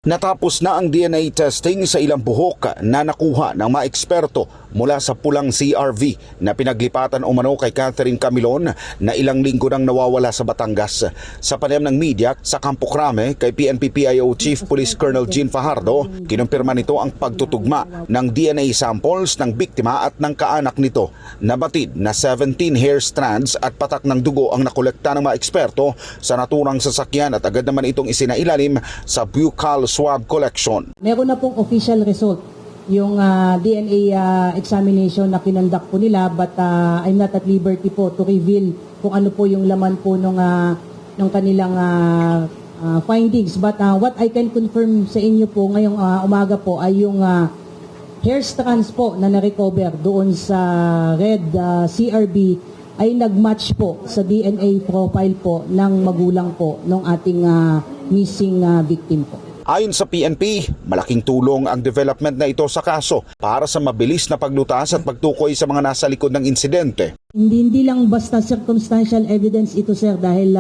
Natapos na ang DNA testing sa ilang buhok na nakuha ng mga eksperto mula sa pulang CRV na pinaglipatan umano kay Catherine Camilon na ilang linggo nang nawawala sa Batangas. Sa panayam ng media sa Campo Crame kay PNP-PIO Chief Police Colonel Jean Fajardo, kinumpirma nito ang pagtutugma ng DNA samples ng biktima at ng kaanak nito. Nabatid na 17 hair strands at patak ng dugo ang nakolekta ng mga eksperto sa naturang sasakyan at agad naman itong isinailalim sa buccal swab collection. Meron na pong official result yung DNA examination na kinonduct po nila, but I'm not at liberty po to reveal kung ano po yung laman po ng kanilang findings. But what I can confirm sa inyo po ngayong umaga po ay yung hair strands po na na-recover doon sa red CRB ay nag-match po sa DNA profile po ng magulang po ng ating missing victim po. Ayon sa PNP, malaking tulong ang development na ito sa kaso para sa mabilis na paglutas at pagtukoy sa mga nasa likod ng insidente. Hindi lang basta circumstantial evidence ito, sir, dahil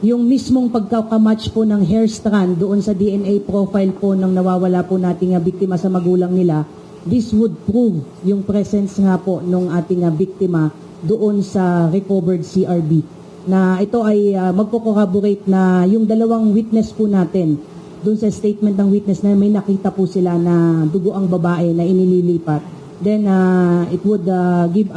yung mismong pagkakamatch po ng hair strand doon sa DNA profile po ng nawawala po nating biktima sa magulang nila, this would prove yung presence nga po ng ating biktima doon sa recovered CRB. Na ito ay magko-corroborate na yung dalawang witness po natin doon sa statement ng witness na may nakita po sila na dugo ang babae na inililipat, then it would give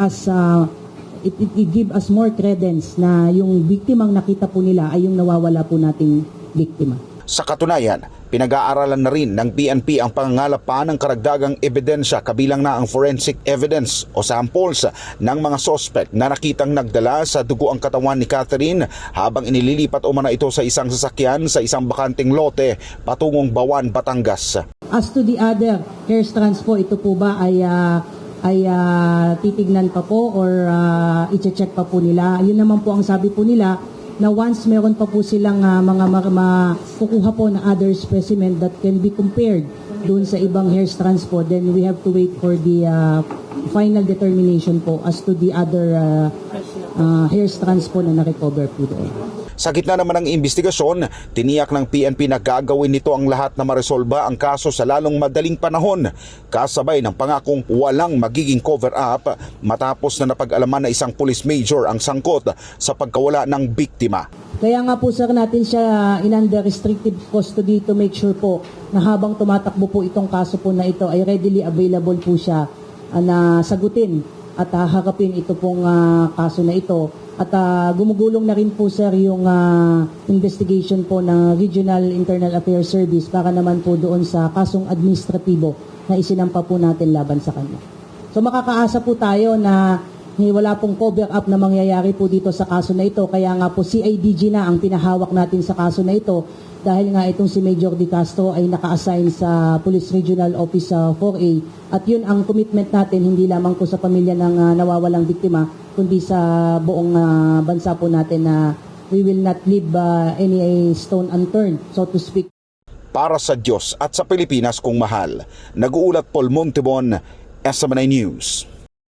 us more credence na yung biktimang nakita po nila ay yung nawawala po nating biktima. Sa katunayan, pinag-aaralan na rin ng PNP ang pangangalap pa ng karagdagang ebidensya kabilang na ang forensic evidence o samples ng mga suspect na nakitang nagdala sa dugo ang katawan ni Catherine habang inililipat umano ito sa isang sasakyan sa isang bakanting lote patungong Bawan, Batangas. As to the other hair strands po, ito po ba ay titignan pa po or i-check pa po nila? Yun naman po ang sabi po nila, na once meron pa po silang kukuha po na other specimen that can be compared doon sa ibang hair strands po, then we have to wait for the final determination po as to the other hair strands po na na-recover po doon. Sa gitna naman ng investigasyon, tiniyak ng PNP na gagawin nito ang lahat na maresolba ang kaso sa lalong madaling panahon, kasabay ng pangakong walang magiging cover-up matapos na napag-alaman na isang police major ang sangkot sa pagkawala ng biktima. Kaya nga po, sir, natin siya in under restricted custody to make sure po na habang tumatakbo po itong kaso po na ito ay readily available po siya na sagutin at harapin ito pong kaso na ito. At gumugulong na rin po, sir, yung investigation po ng Regional Internal Affairs Service para naman po doon sa kasong administratibo na isinampa po natin laban sa kanya. So makakaasa po tayo na wala pong cover-up na mangyayari po dito sa kaso na ito. Kaya nga po CIDG na ang pinahawak natin sa kaso na ito dahil nga itong si Major De Castro ay naka-assign sa Police Regional Office 4A. At yun ang commitment natin, hindi lamang po sa pamilya ng nawawalang biktima, kundi sa buong bansa po natin na we will not leave any stone unturned, so to speak. Para sa Diyos at sa Pilipinas kong mahal, nag-uulat Paul Montebon, SMNI News.